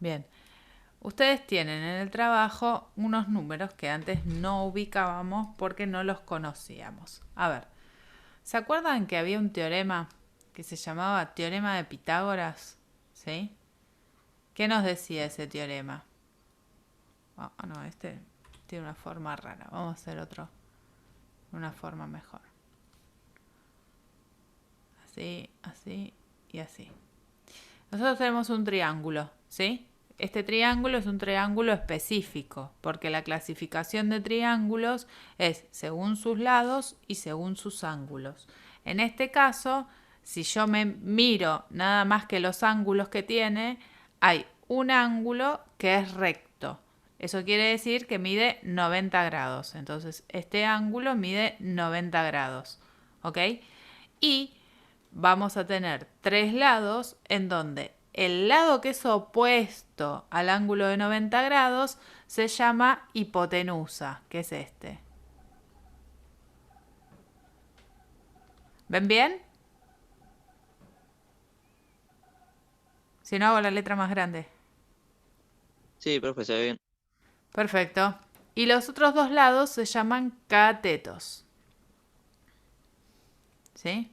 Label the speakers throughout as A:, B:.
A: Bien. Ustedes tienen en el trabajo unos números que antes no ubicábamos porque no los conocíamos. A ver, ¿se acuerdan que había un teorema que se llamaba teorema de Pitágoras? ¿Sí? ¿Qué nos decía ese teorema? No, este tiene una forma rara. Vamos a hacer otro, una forma mejor. Así, así y así. Nosotros tenemos un triángulo, ¿sí? Este triángulo es un triángulo específico, porque la clasificación de triángulos es según sus lados y según sus ángulos. En este caso, si yo me miro nada más que los ángulos que tiene, hay un ángulo que es recto. Eso quiere decir que mide 90 grados. Entonces, este ángulo mide 90 grados. ¿Ok? Y vamos a tener tres lados en donde el lado que es opuesto al ángulo de 90 grados se llama hipotenusa, que es este. ¿Ven bien? Si no, hago la letra más grande.
B: Sí, profe, se ve bien.
A: Perfecto. Y los otros dos lados se llaman catetos. ¿Sí?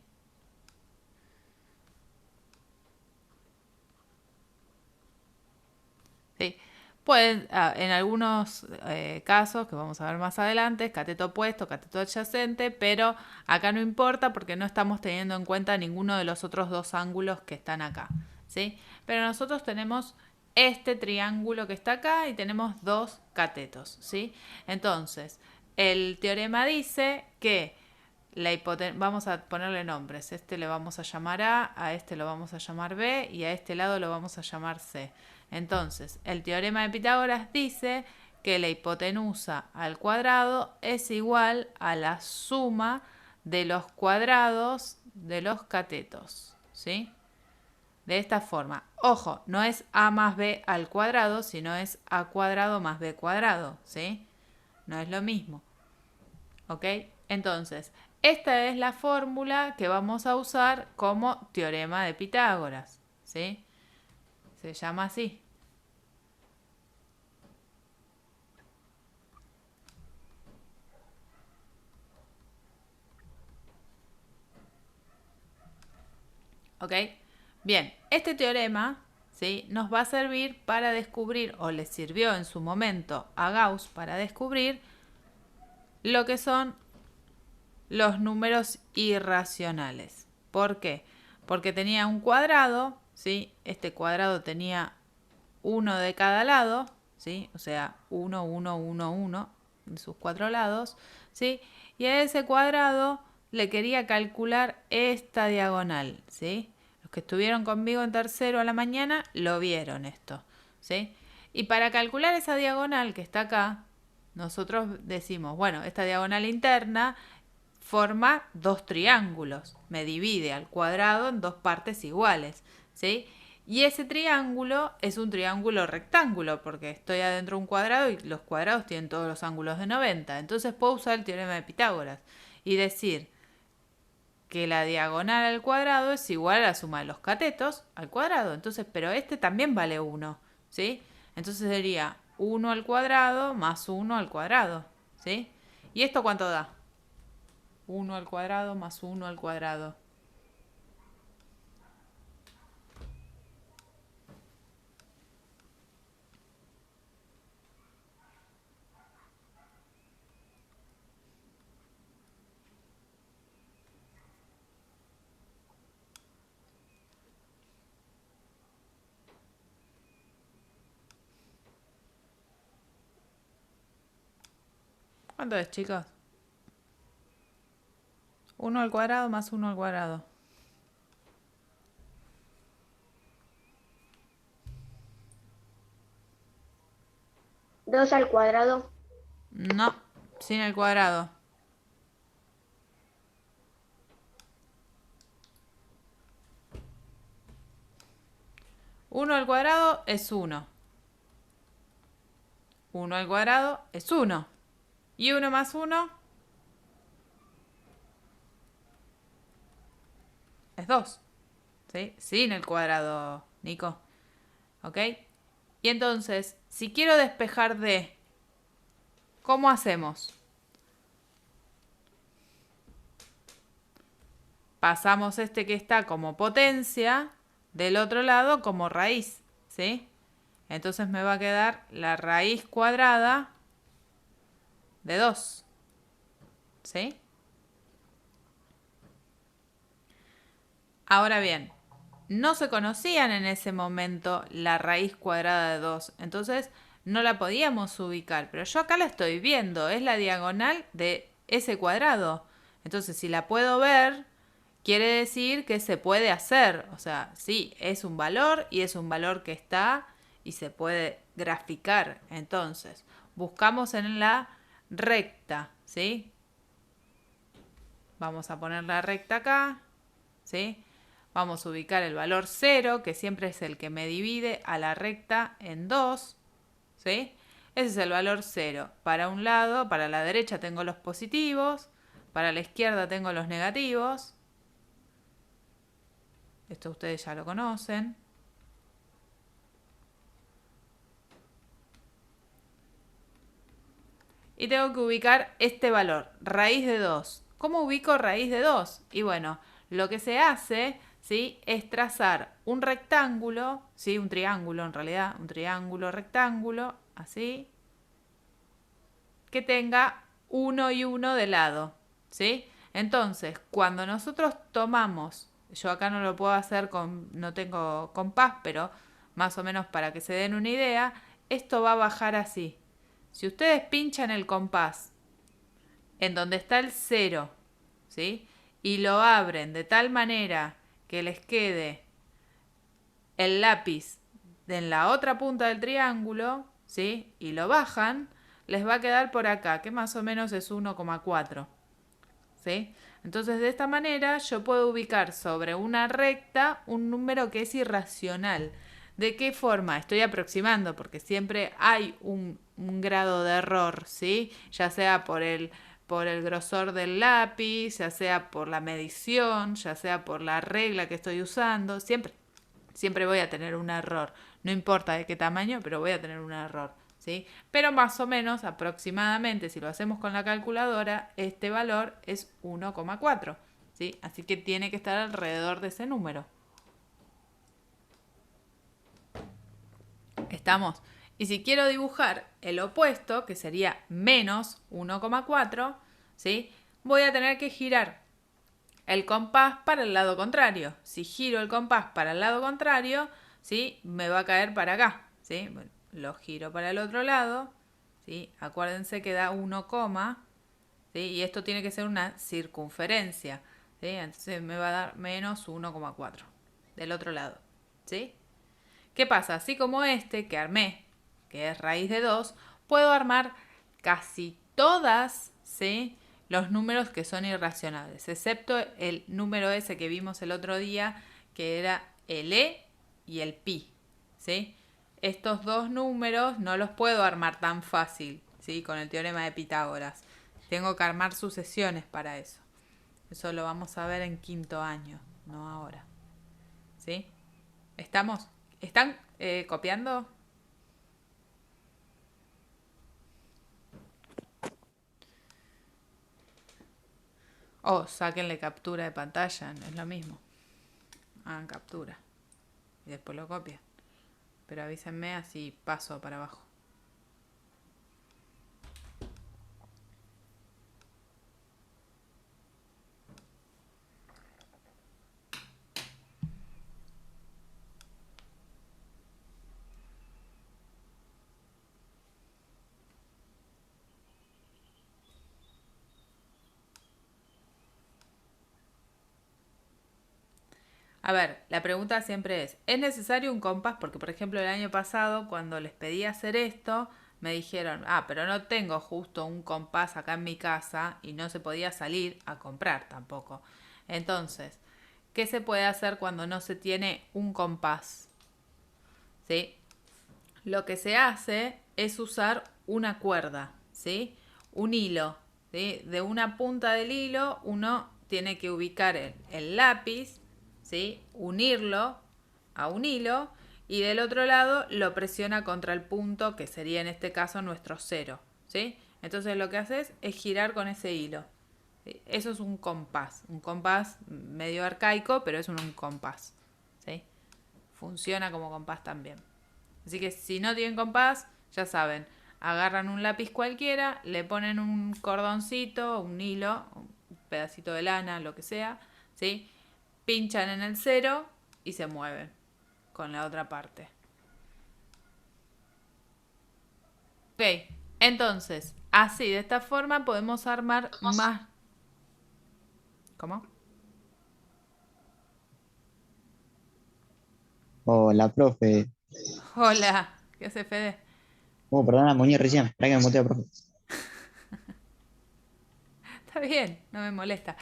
A: Sí. Pueden, en algunos casos, que vamos a ver más adelante, cateto opuesto, cateto adyacente, pero acá no importa porque no estamos teniendo en cuenta ninguno de los otros dos ángulos que están acá. ¿Sí? Pero nosotros tenemos este triángulo que está acá y tenemos dos catetos. ¿Sí? Entonces, el teorema dice que vamos a ponerle nombres. Este le vamos a llamar A este lo vamos a llamar B y a este lado lo vamos a llamar C. Entonces, el teorema de Pitágoras dice que la hipotenusa al cuadrado es igual a la suma de los cuadrados de los catetos. ¿Sí? De esta forma. Ojo, no es A más B al cuadrado, sino es A cuadrado más B cuadrado. ¿Sí? No es lo mismo. ¿Ok? Entonces, esta es la fórmula que vamos a usar como teorema de Pitágoras. ¿Sí? Se llama así. ¿Ok? Bien, este teorema, ¿sí?, nos va a servir para descubrir, o le sirvió en su momento a Gauss para descubrir lo que son los números irracionales. ¿Por qué? Porque tenía un cuadrado, ¿sí? Este cuadrado tenía uno de cada lado, ¿sí? O sea, 1, 1, 1, 1 en sus cuatro lados, ¿sí? Y a ese cuadrado le quería calcular esta diagonal, ¿sí? Los que estuvieron conmigo en tercero a la mañana lo vieron esto, ¿sí? Y para calcular esa diagonal que está acá, nosotros decimos, bueno, esta diagonal interna forma dos triángulos, me divide al cuadrado en dos partes iguales, ¿sí? Y ese triángulo es un triángulo rectángulo, porque estoy adentro de un cuadrado y los cuadrados tienen todos los ángulos de 90. Entonces puedo usar el teorema de Pitágoras y decir que la diagonal al cuadrado es igual a la suma de los catetos al cuadrado. Entonces, pero este también vale 1, ¿sí? Entonces sería 1 al cuadrado más 1 al cuadrado, ¿sí? ¿Y esto cuánto da? 1 al cuadrado más 1 al cuadrado. ¿Cuánto es, chicos? 1 al cuadrado más 1 al cuadrado.
C: 2 al cuadrado.
A: No, sin el cuadrado. 1 al cuadrado es 1. 1 al cuadrado es 1. Y 1 más 1 es 2. ¿Sí? Sin el cuadrado, Nico. ¿Ok? Y entonces, si quiero despejar D, ¿cómo hacemos? Pasamos este que está como potencia del otro lado como raíz, ¿sí? Entonces me va a quedar la raíz cuadrada de 2, ¿sí? Ahora bien, no se conocían en ese momento la raíz cuadrada de 2, entonces no la podíamos ubicar, pero yo acá la estoy viendo, es la diagonal de ese cuadrado. Entonces, si la puedo ver, quiere decir que se puede hacer, o sea, sí, es un valor y es un valor que está y se puede graficar. Entonces, buscamos en la recta, ¿sí? Vamos a poner la recta acá, ¿sí? Vamos a ubicar el valor 0, que siempre es el que me divide a la recta en 2, ¿sí? Ese es el valor 0. Para un lado, para la derecha tengo los positivos, para la izquierda tengo los negativos. Esto ustedes ya lo conocen. Y tengo que ubicar este valor, raíz de 2. ¿Cómo ubico raíz de 2? Y bueno, lo que se hace, ¿sí?, es trazar un rectángulo, ¿sí?, un triángulo en realidad, un triángulo rectángulo, así, que tenga 1 y 1 de lado, ¿sí? Entonces, cuando nosotros tomamos, yo acá no lo puedo hacer no tengo compás, pero más o menos para que se den una idea, esto va a bajar así. Si ustedes pinchan el compás en donde está el 0, ¿sí?, y lo abren de tal manera que les quede el lápiz en la otra punta del triángulo, ¿sí?, y lo bajan, les va a quedar por acá, que más o menos es 1,4, ¿sí? Entonces, de esta manera yo puedo ubicar sobre una recta un número que es irracional. ¿De qué forma? Estoy aproximando, porque siempre hay un grado de error, ¿sí? Ya sea por el grosor del lápiz, ya sea por la medición, ya sea por la regla que estoy usando, siempre voy a tener un error. No importa de qué tamaño, pero voy a tener un error, ¿sí? Pero más o menos, aproximadamente, si lo hacemos con la calculadora, este valor es 1,4, ¿sí? Así que tiene que estar alrededor de ese número. ¿Estamos? Y si quiero dibujar el opuesto, que sería menos 1,4, ¿sí?, voy a tener que girar el compás para el lado contrario. Si giro el compás para el lado contrario, ¿sí?, me va a caer para acá, ¿sí? Bueno, lo giro para el otro lado, ¿sí? Acuérdense que da 1, ¿sí? Y esto tiene que ser una circunferencia, ¿sí? Entonces me va a dar menos 1,4 del otro lado, ¿sí? ¿Qué pasa? Así como este que armé, que es raíz de 2, puedo armar casi todas, ¿sí?, los números que son irracionales, excepto el número ese que vimos el otro día, que era el E y el pi, ¿sí? Estos dos números no los puedo armar tan fácil, ¿sí?, con el teorema de Pitágoras. Tengo que armar sucesiones para eso. Eso lo vamos a ver en quinto año, no ahora, ¿sí? ¿Estamos? ¿Están copiando? O sáquenle captura de pantalla, no es lo mismo. Hagan captura y después lo copian. Pero avísenme, así paso para abajo. A ver, la pregunta siempre ¿es necesario un compás? Porque, por ejemplo, el año pasado, cuando les pedí hacer esto, me dijeron, pero no tengo justo un compás acá en mi casa y no se podía salir a comprar tampoco. Entonces, ¿qué se puede hacer cuando no se tiene un compás? ¿Sí? Lo que se hace es usar una cuerda, ¿sí?, un hilo, ¿sí? De una punta del hilo uno tiene que ubicar el lápiz, ¿sí?, unirlo a un hilo y del otro lado lo presiona contra el punto que sería en este caso nuestro 0, ¿sí? Entonces lo que haces es girar con ese hilo. ¿Sí? Eso es un compás medio arcaico, pero es un compás, ¿sí? Funciona como compás también. Así que si no tienen compás, ya saben, agarran un lápiz cualquiera, le ponen un cordoncito, un hilo, un pedacito de lana, lo que sea, ¿sí? Pinchan en el 0 y se mueven con la otra parte. Ok, entonces, así, de esta forma podemos armar más... ¿Cómo?
D: Hola, profe.
A: Hola, ¿qué hace Fede?
D: Perdona, moñé recién. Espera que me muteo, profe.
A: Está bien, no me molesta.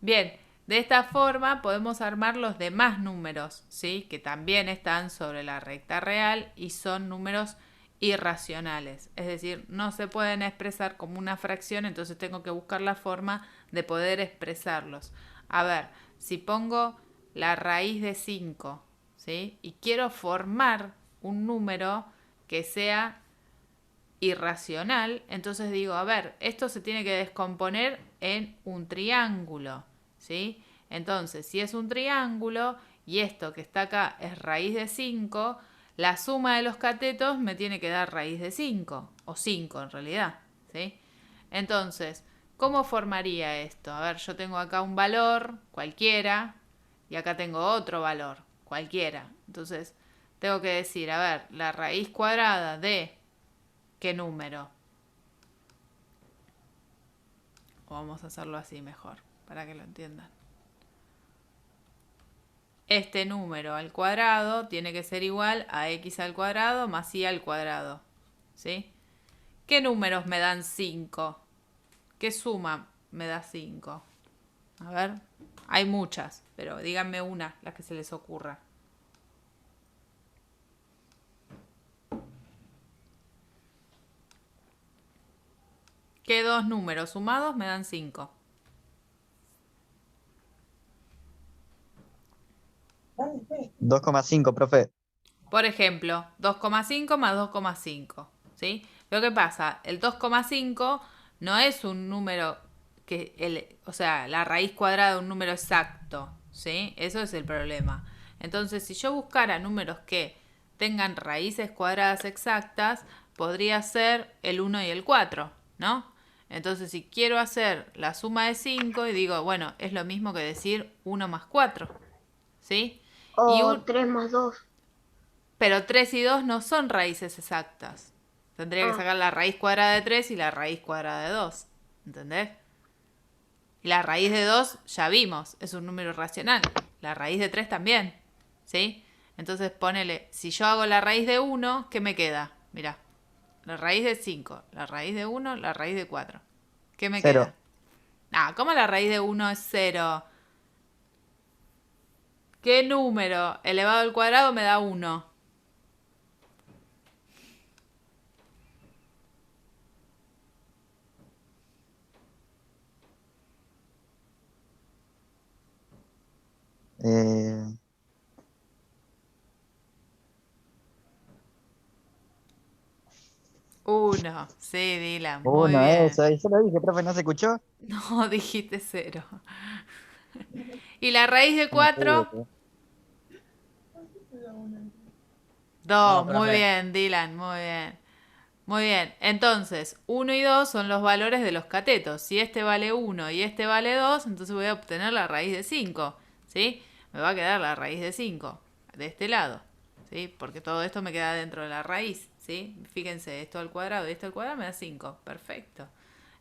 A: Bien, de esta forma podemos armar los demás números, ¿sí? Que también están sobre la recta real y son números irracionales. Es decir, no se pueden expresar como una fracción, entonces tengo que buscar la forma de poder expresarlos. A ver, si pongo la raíz de 5, ¿sí? Y quiero formar un número que sea irracional, entonces digo, a ver, esto se tiene que descomponer en un triángulo, ¿sí? Entonces, si es un triángulo y esto que está acá es raíz de 5, la suma de los catetos me tiene que dar raíz de 5, o 5 en realidad, ¿sí? Entonces, ¿cómo formaría esto? A ver, yo tengo acá un valor cualquiera y acá tengo otro valor cualquiera. Entonces, tengo que decir, a ver, la raíz cuadrada de ¿qué número? O vamos a hacerlo así mejor, para que lo entiendan. Este número al cuadrado tiene que ser igual a x al cuadrado más y al cuadrado. ¿Sí? ¿Qué números me dan 5? ¿Qué suma me da 5? A ver, hay muchas, pero díganme una, las que se les ocurra. ¿Qué dos números sumados me dan 5?
D: 2,5, profe.
A: Por ejemplo, 2,5 más 2,5, ¿sí? Lo que pasa, el 2,5 no es un número o sea, la raíz cuadrada de un número exacto, ¿sí? Eso es el problema. Entonces, si yo buscara números que tengan raíces cuadradas exactas, podría ser el 1 y el 4, ¿no? Entonces, si quiero hacer la suma de 5 y digo, bueno, es lo mismo que decir 1 más 4, ¿sí? Y
C: O
A: un,
C: 3 más 2.
A: pero 3 y 2 no son raíces exactas. Tendría que
C: Ah,
A: sacar la raíz cuadrada de 3 y la raíz cuadrada de 2. ¿Entendés? Y la raíz de 2 ya vimos, es un número racional. La raíz de 3 también. ¿Sí? Entonces ponele, si yo hago la raíz de 1, ¿qué me queda? Mirá, la raíz de 5, la raíz de 1, la raíz de 4. ¿Qué me queda?
D: 0.
A: Ah, ¿cómo la raíz de 1 es 0? ¿Qué número elevado al cuadrado me da 1?
D: Eh,
A: 1. Sí, Dylan, muy
D: 1,
A: bien.
D: eso. Y yo lo dije, profe, ¿no se escuchó?
A: No, dijiste 0. ¿Y la raíz de
D: No
A: 4?
D: pude.
A: 2.
D: No,
A: Muy
D: profe.
A: bien, Dylan, muy bien. Muy bien. Entonces, 1 y 2 son los valores de los catetos. Si este vale 1 y este vale 2, entonces voy a obtener la raíz de 5. ¿Sí? Me va a quedar la raíz de 5 de este lado. ¿Sí? Porque todo esto me queda dentro de la raíz. ¿Sí? Fíjense, esto al cuadrado y esto al cuadrado me da 5. Perfecto.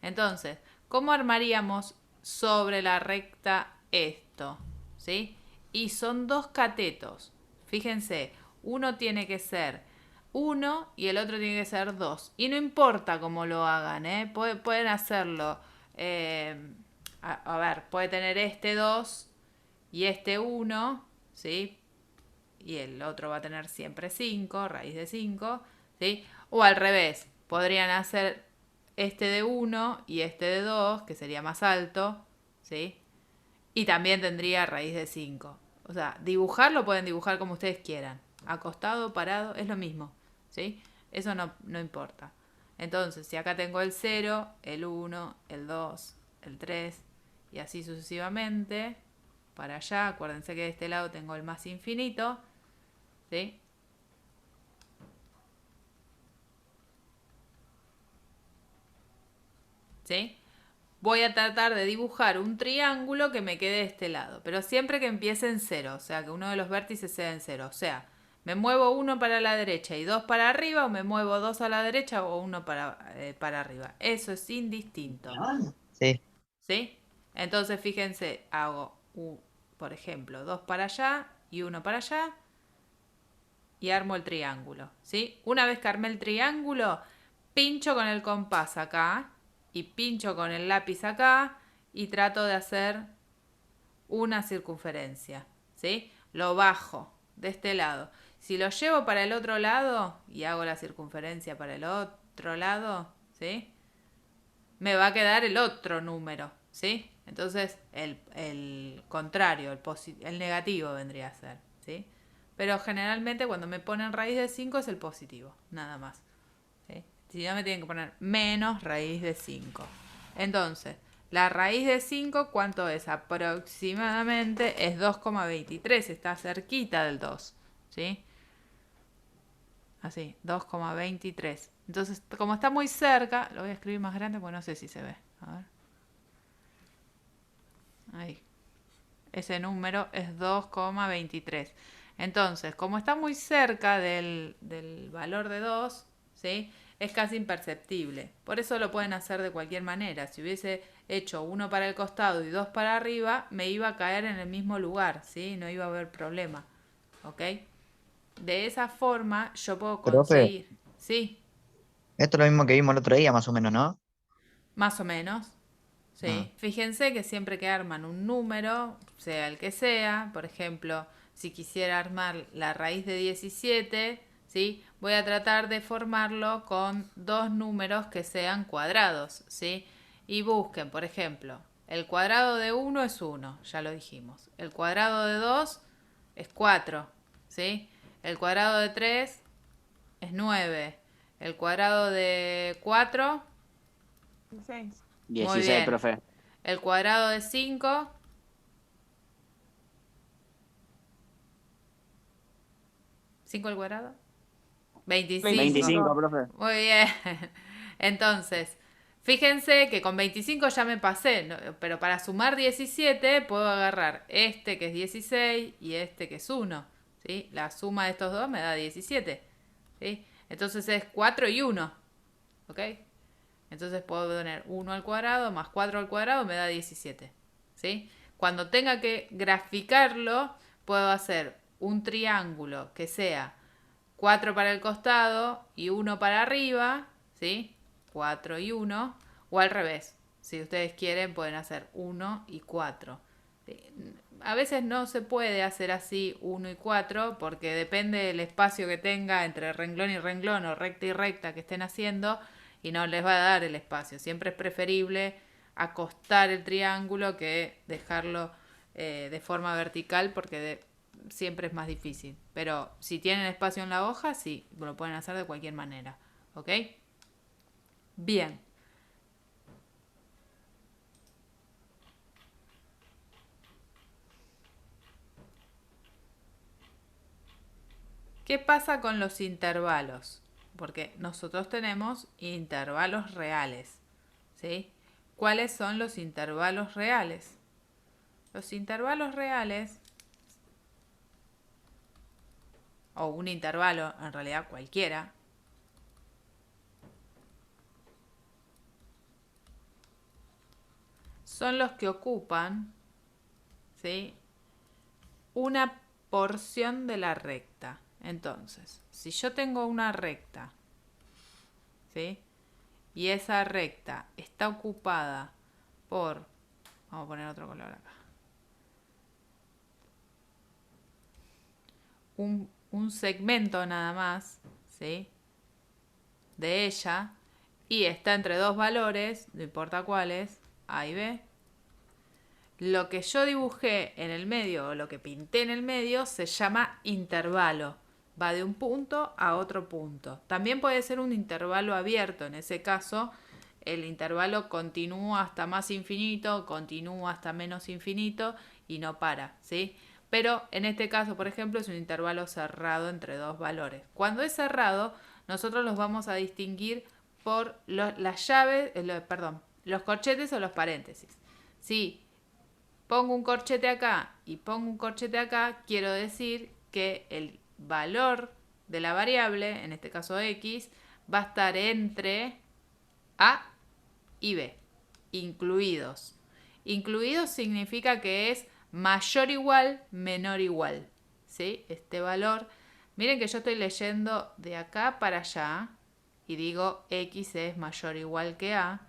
A: Entonces, ¿cómo armaríamos sobre la recta esto? ¿Sí? Y son dos catetos. Fíjense, uno tiene que ser 1 y el otro tiene que ser 2. Y no importa cómo lo hagan, ¿eh? Pueden hacerlo. eh, a ver, puede tener este 2 y este 1, ¿sí? Y el otro va a tener siempre 5, raíz de 5, ¿sí? O al revés, podrían hacer este de 1 y este de 2, que sería más alto, ¿sí? Y también tendría raíz de 5. O sea, dibujarlo pueden dibujar como ustedes quieran, acostado, parado, es lo mismo, ¿sí? Eso no importa. Entonces, si acá tengo el 0, el 1, el 2, el 3 y así sucesivamente, para allá, acuérdense que de este lado tengo el más infinito, ¿sí? ¿Sí? Voy a tratar de dibujar un triángulo que me quede de este lado, pero siempre que empiece en 0, o sea, que uno de los vértices sea en 0. O sea, me muevo 1 para la derecha y 2 para arriba, o me muevo 2 a la derecha o 1 para arriba. Eso es indistinto.
D: Sí.
A: ¿Sí? Entonces, fíjense, hago, por ejemplo, 2 para allá y 1 para allá y armo el triángulo, ¿sí? Una vez que armé el triángulo, pincho con el compás acá y pincho con el lápiz acá y trato de hacer una circunferencia, ¿sí? Lo bajo de este lado. Si lo llevo para el otro lado y hago la circunferencia para el otro lado, ¿sí? Me va a quedar el otro número, ¿sí? Entonces el contrario, el negativo vendría a ser, ¿sí? Pero generalmente cuando me ponen raíz de 5 es el positivo, nada más. ¿Sí? Si no me tienen que poner menos raíz de 5. Entonces, la raíz de 5, ¿cuánto es? Aproximadamente es 2,23, está cerquita del 2, ¿sí? Así, 2,23. Entonces, como está muy cerca, lo voy a escribir más grande porque no sé si se ve. A ver. Ahí. Ese número es 2,23. Entonces, como está muy cerca del valor de 2, ¿sí? Es casi imperceptible. Por eso lo pueden hacer de cualquier manera. Si hubiese hecho uno para el costado y 2 para arriba, me iba a caer en el mismo lugar, ¿sí? No iba a haber problema. ¿Ok? De esa forma yo puedo
D: Profe,
A: conseguir, sí,
D: esto es lo mismo que vimos el otro día, más o menos, ¿no?
A: más o menos.
D: Ah,
A: Sí, fíjense que siempre que arman un número, sea el que sea, por ejemplo, si quisiera armar la raíz de 17, ¿sí? Voy a tratar de formarlo con dos números que sean cuadrados, ¿sí? Y busquen, por ejemplo, el cuadrado de 1 es 1, ya lo dijimos. El cuadrado de 2 es 4, ¿sí? El cuadrado de 3 es 9. El cuadrado de 4,
E: 16.
A: muy
B: 16,
A: bien.
B: profe.
A: El cuadrado de 5, 5 al cuadrado, 25.
B: 25,
E: 25.
B: profe.
A: Muy bien. Entonces, fíjense que con 25 ya me pasé, pero para sumar 17 puedo agarrar este que es 16 y este que es 1. ¿Sí? La suma de estos dos me da 17. ¿Sí? Entonces es 4 y 1. ¿Ok? Entonces puedo poner 1 al cuadrado más 4 al cuadrado me da 17. ¿Sí? Cuando tenga que graficarlo, puedo hacer un triángulo que sea 4 para el costado y 1 para arriba, ¿sí? 4 y 1, o al revés. Si ustedes quieren, pueden hacer 1 y 4. A veces no se puede hacer así 1 y 4 porque depende del espacio que tenga entre renglón y renglón o recta y recta que estén haciendo y no les va a dar el espacio. Siempre es preferible acostar el triángulo que dejarlo de forma vertical porque siempre es más difícil. Pero si tienen espacio en la hoja, sí, lo pueden hacer de cualquier manera. ¿Ok? Bien. ¿Qué pasa con los intervalos? Porque nosotros tenemos intervalos reales. ¿Sí? ¿Cuáles son los intervalos reales? Los intervalos reales, o un intervalo, en realidad cualquiera, son los que ocupan, ¿sí?, una porción de la recta. Entonces, si yo tengo una recta, ¿sí?, y esa recta está ocupada por, vamos a poner otro color acá, un segmento nada más, ¿sí?, de ella, y está entre dos valores, no importa cuáles, A y B, lo que yo dibujé en el medio o lo que pinté en el medio se llama intervalo, va de un punto a otro punto. También puede ser un intervalo abierto. En ese caso, el intervalo continúa hasta más infinito, continúa hasta menos infinito y no para, ¿sí? Pero en este caso, por ejemplo, es un intervalo cerrado entre dos valores. Cuando es cerrado, nosotros los vamos a distinguir por las llaves, los corchetes o los paréntesis. Si pongo un corchete acá y pongo un corchete acá, quiero decir que el valor de la variable, en este caso x, va a estar entre A y B, incluidos. Incluidos significa que es mayor igual, menor igual. ¿Sí? Este valor. Miren que yo estoy leyendo de acá para allá y digo x es mayor o igual que A.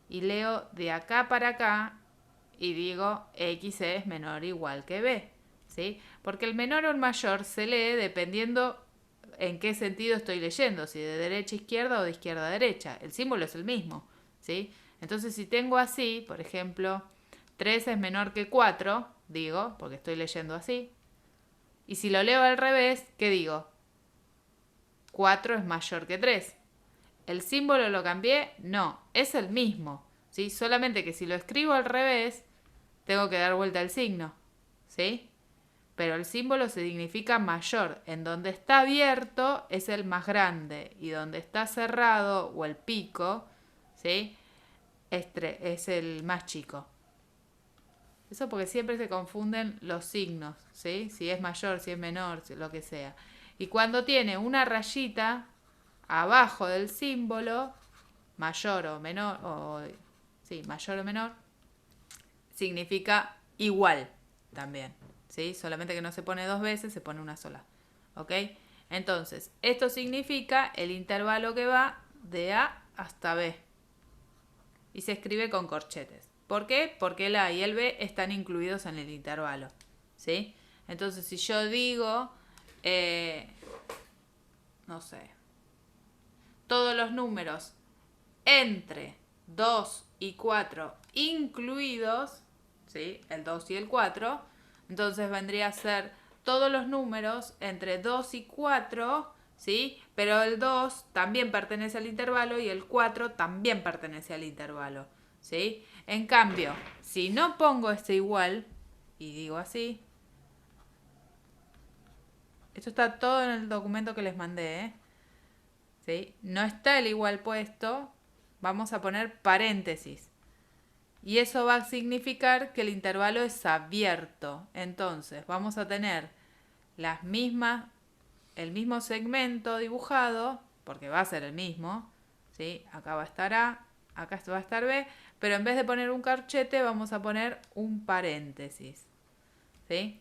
A: Y leo de acá para acá y digo x es menor o igual que B. ¿Sí? Porque el menor o el mayor se lee dependiendo en qué sentido estoy leyendo, si de derecha a izquierda o de izquierda a derecha. El símbolo es el mismo. ¿Sí? Entonces, si tengo así, por ejemplo, 3 es menor que 4, digo, porque estoy leyendo así. Y si lo leo al revés, ¿qué digo? 4 es mayor que 3. ¿El símbolo lo cambié? No, es el mismo. ¿Sí? Solamente que si lo escribo al revés, tengo que dar vuelta al signo. ¿Sí? Pero el símbolo significa mayor. En donde está abierto es el más grande. Y donde está cerrado, o el pico, ¿sí? Es el más chico. Eso porque siempre se confunden los signos, ¿sí? Si es mayor, si es menor, lo que sea. Y cuando tiene una rayita abajo del símbolo, mayor o menor, mayor o menor, significa igual también, ¿sí? Solamente que no se pone dos veces, se pone una sola, ¿ok? Entonces, esto significa el intervalo que va de A hasta B. Y se escribe con corchetes. ¿Por qué? Porque el A y el B están incluidos en el intervalo, ¿sí? Entonces, si yo digo, no sé, todos los números entre 2 y 4 incluidos, ¿sí? El 2 y el 4, entonces vendría a ser todos los números entre 2 y 4, ¿sí? Pero el 2 también pertenece al intervalo y el 4 también pertenece al intervalo, ¿sí? En cambio, si no pongo este igual y digo así, esto está todo en el documento que les mandé, ¿eh? ¿Sí? No está el igual puesto, vamos a poner paréntesis. Y eso va a significar que el intervalo es abierto. Entonces, vamos a tener el mismo segmento dibujado, porque va a ser el mismo, ¿sí? Acá va a estar A, acá va a estar B, pero en vez de poner un corchete, vamos a poner un paréntesis, ¿sí?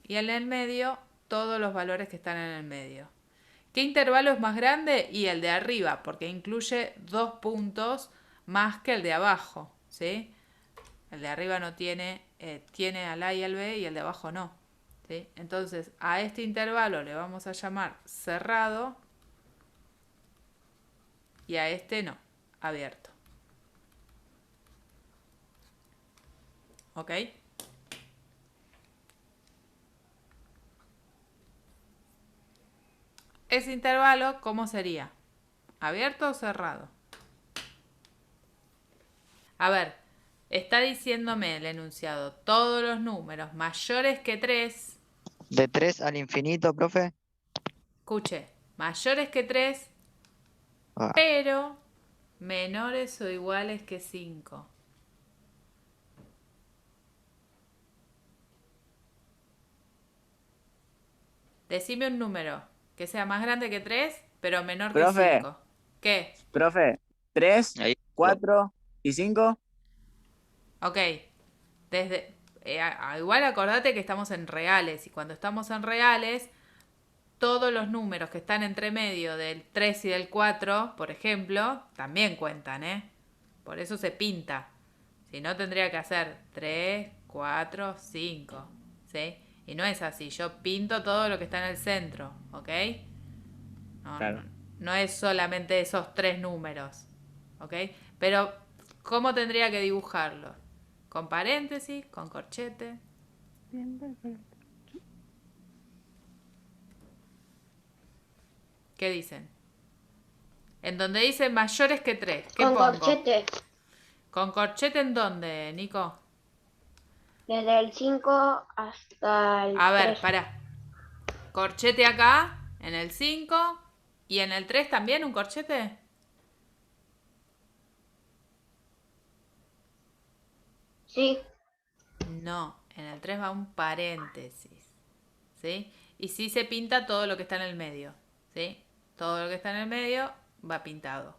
A: Y en el medio, todos los valores que están en el medio. ¿Qué intervalo es más grande? Y el de arriba, porque incluye 2 puntos más que el de abajo, ¿sí? El de arriba no tiene, tiene al A y al B y el de abajo no, ¿sí? Entonces, a este intervalo le vamos a llamar cerrado y a este no, abierto. ¿Ok? Ese intervalo, ¿cómo sería? ¿Abierto o cerrado? A ver, está diciéndome el enunciado, todos los números mayores que 3,
D: De 3 al infinito, profe.
A: escuche, mayores que 3,
D: Ah,
A: pero menores o iguales que 5. Decime un número que sea más grande que 3, pero menor que
F: Profe,
A: 5. ¿Qué?
F: profe, 3,
B: Ahí,
F: 4 y 5.
A: Ok, igual acordate que estamos en reales y cuando estamos en reales, todos los números que están entre medio del 3 y del 4, por ejemplo, también cuentan, ¿eh? Por eso se pinta. Si no, tendría que hacer 3, 4, 5, ¿sí? Y no es así, yo pinto todo lo que está en el centro, ¿ok? No, no,
F: Claro.
A: no es solamente esos 3 números, ¿ok? Pero, ¿cómo tendría que dibujarlo? ¿Con paréntesis? ¿Con corchete?
E: Bien, perfecto.
A: ¿Qué dicen? En donde dice mayores que 3, ¿qué
C: Con
A: pongo?
C: corchete.
A: ¿Con corchete en dónde, Nico?
C: Desde el 5 hasta el
A: A ver,
C: 3.
A: pará. Corchete acá, en el 5. ¿Y en el 3 también un corchete?
C: Sí.
A: No, en el 3 va un paréntesis. ¿Sí? Y sí se pinta todo lo que está en el medio. ¿Sí? Todo lo que está en el medio va pintado.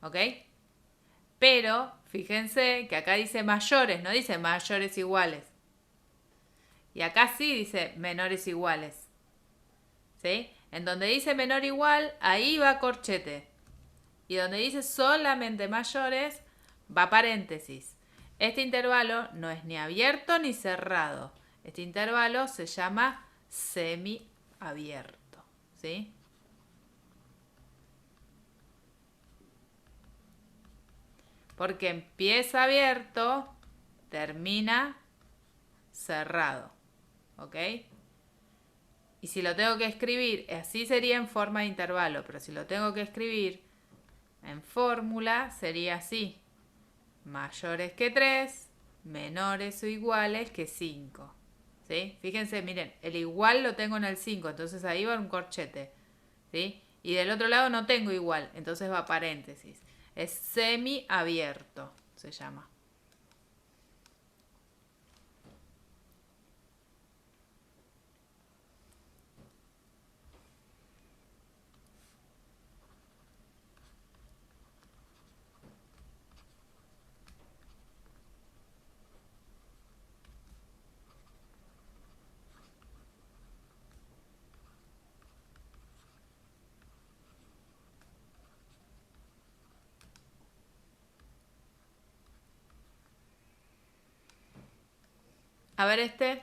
A: ¿Ok? Pero fíjense que acá dice mayores, no dice mayores iguales. Y acá sí dice menores iguales. ¿Sí? En donde dice menor igual, ahí va corchete. Y donde dice solamente mayores, va paréntesis. Este intervalo no es ni abierto ni cerrado. Este intervalo se llama semiabierto. ¿Sí? Porque empieza abierto, termina cerrado. ¿Ok? Y si lo tengo que escribir, así sería en forma de intervalo, pero si lo tengo que escribir en fórmula, sería así. Mayores que 3, menores o iguales que 5. ¿Sí? Fíjense, miren, el igual lo tengo en el 5, entonces ahí va un corchete. ¿Sí? Y del otro lado no tengo igual, entonces va paréntesis. Es semiabierto, se llama. A ver este.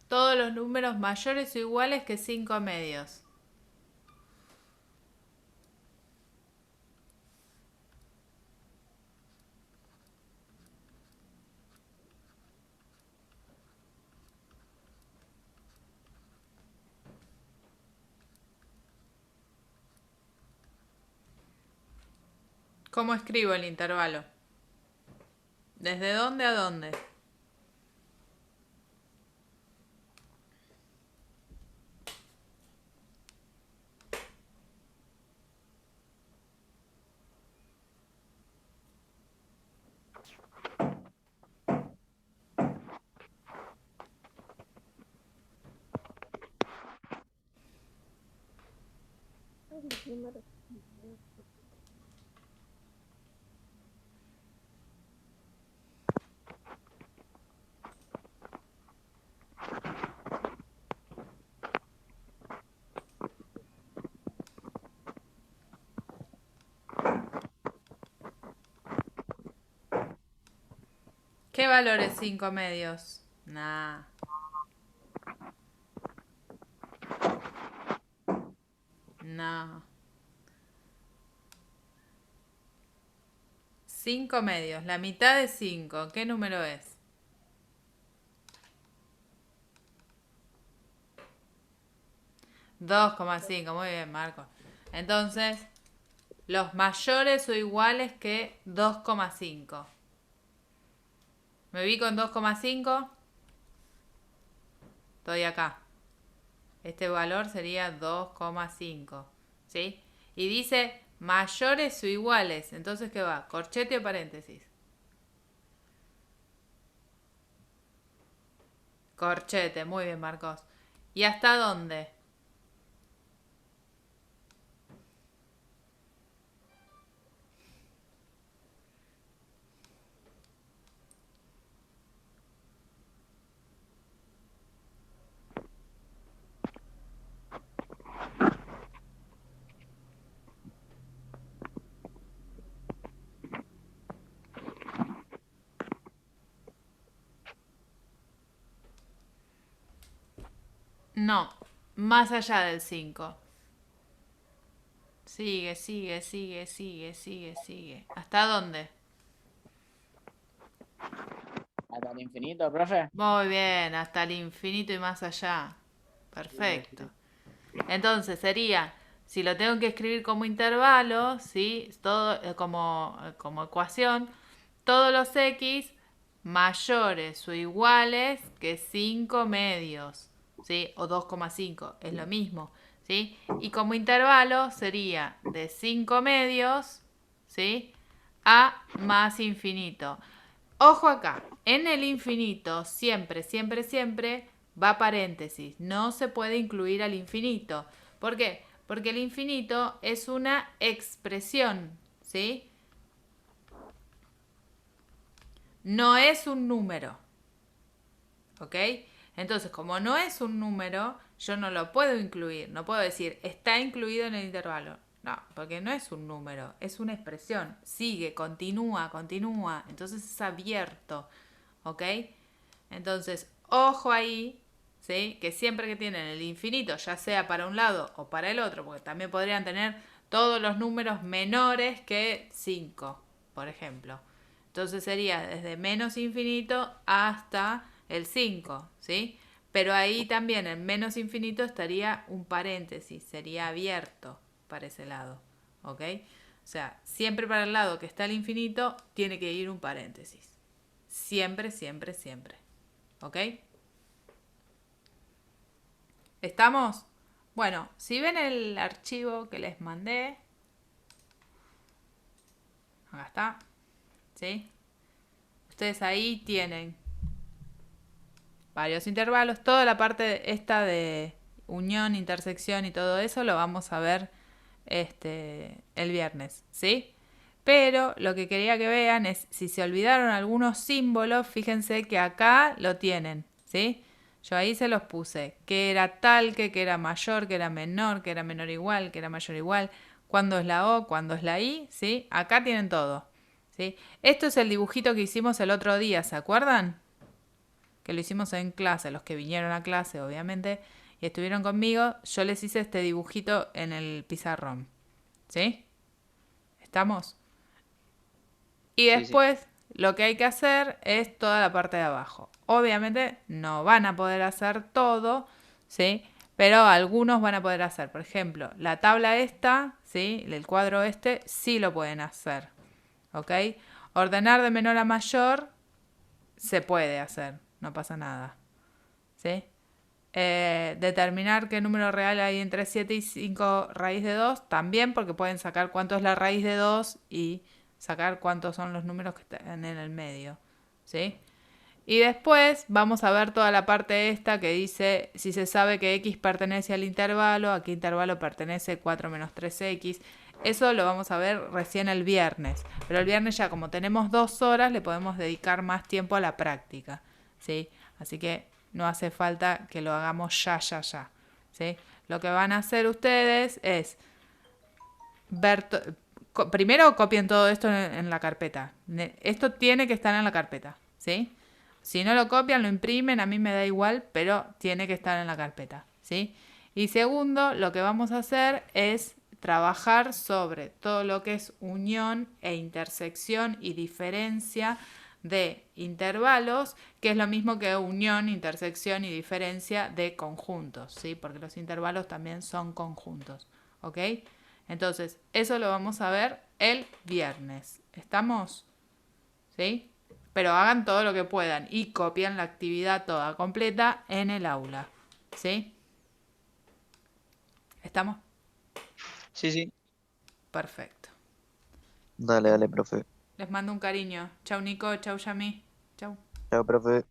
A: Todos los números mayores o iguales que 5 medios. ¿Cómo escribo el intervalo? ¿Desde dónde a dónde? ¿Qué valor es 5 medios? Nah. No. 5 medios. La mitad de 5. ¿Qué número es? $2,5. Muy bien, Marco. Entonces, los mayores o iguales que 2,5. ¿Me ubico en 2,5? Estoy acá. Este valor sería 2,5. ¿Sí? Y dice mayores o iguales. Entonces, ¿qué va? ¿Corchete o paréntesis? Corchete. Muy bien, Marcos. ¿Y hasta dónde? No, más allá del 5. Sigue, sigue, sigue, sigue, sigue, sigue. ¿Hasta dónde?
F: Hasta el infinito, profe.
A: Muy bien, hasta el infinito y más allá. Perfecto. Entonces sería, si lo tengo que escribir como intervalo, ¿sí? Todo como ecuación, todos los x mayores o iguales que 5 medios, ¿sí? O 2,5, es lo mismo, ¿sí? Y como intervalo sería de 5 medios, ¿sí? A más infinito. Ojo acá, en el infinito siempre, siempre, siempre va paréntesis. No se puede incluir al infinito. ¿Por qué? Porque el infinito es una expresión, ¿sí? No es un número. ¿Ok? Entonces, como no es un número, yo no lo puedo incluir. No puedo decir, está incluido en el intervalo. No, porque no es un número, es una expresión. Sigue, continúa, continúa. Entonces es abierto. ¿Ok? Entonces, ojo ahí, ¿sí? Que siempre que tienen el infinito, ya sea para un lado o para el otro, porque también podrían tener todos los números menores que 5, por ejemplo. Entonces sería desde menos infinito hasta el 5, ¿sí? Pero ahí también en menos infinito estaría un paréntesis, sería abierto para ese lado, ¿ok? O sea, siempre para el lado que está el infinito tiene que ir un paréntesis. Siempre, siempre, siempre. ¿Ok? ¿Estamos? Bueno, si ven el archivo que les mandé, acá está, ¿sí? Ustedes ahí tienen varios intervalos, toda la parte esta de unión, intersección y todo eso lo vamos a ver el viernes, ¿sí? Pero lo que quería que vean es, si se olvidaron algunos símbolos, fíjense que acá lo tienen, ¿sí? Yo ahí se los puse, que era tal, que era mayor, que era menor igual, que era mayor igual, cuándo es la O, cuándo es la I, ¿sí? Acá tienen todo, ¿sí? Esto es el dibujito que hicimos el otro día, ¿se acuerdan? Que lo hicimos en clase, los que vinieron a clase, obviamente, y estuvieron conmigo, yo les hice este dibujito en el pizarrón, ¿sí? ¿Estamos? Y
B: Sí, sí.
A: después lo que hay que hacer es toda la parte de abajo. Obviamente no van a poder hacer todo, ¿sí? Pero algunos van a poder hacer. Por ejemplo, la tabla esta, ¿sí? El cuadro este, sí lo pueden hacer. ¿Ok? Ordenar de menor a mayor se puede hacer, no pasa nada. ¿Sí? Determinar qué número real hay entre 7 y 5 raíz de 2, también, porque pueden sacar cuánto es la raíz de 2 y sacar cuántos son los números que están en el medio, ¿sí? Y después vamos a ver toda la parte esta que dice si se sabe que x pertenece al intervalo, a qué intervalo pertenece 4 menos 3x. Eso lo vamos a ver recién el viernes. Pero el viernes ya como tenemos 2 horas le podemos dedicar más tiempo a la práctica, ¿sí? Así que no hace falta que lo hagamos ya, ¿sí? Lo que van a hacer ustedes es ver... Primero copien todo esto en la carpeta. Esto tiene que estar en la carpeta, ¿sí? Si no lo copian, lo imprimen, a mí me da igual, pero tiene que estar en la carpeta, ¿sí? Y segundo, lo que vamos a hacer es trabajar sobre todo lo que es unión e intersección y diferencia de intervalos, que es lo mismo que unión, intersección y diferencia de conjuntos, ¿sí? Porque los intervalos también son conjuntos, ¿ok? Entonces, eso lo vamos a ver el viernes. ¿Estamos? ¿Sí? Pero hagan todo lo que puedan y copien la actividad toda completa en el aula. ¿Sí? ¿Estamos?
B: Sí, sí.
A: Perfecto.
D: Dale, dale, profe.
A: Les mando un cariño. Chau Nico, chau Yami. Chau.
D: Chao, profe.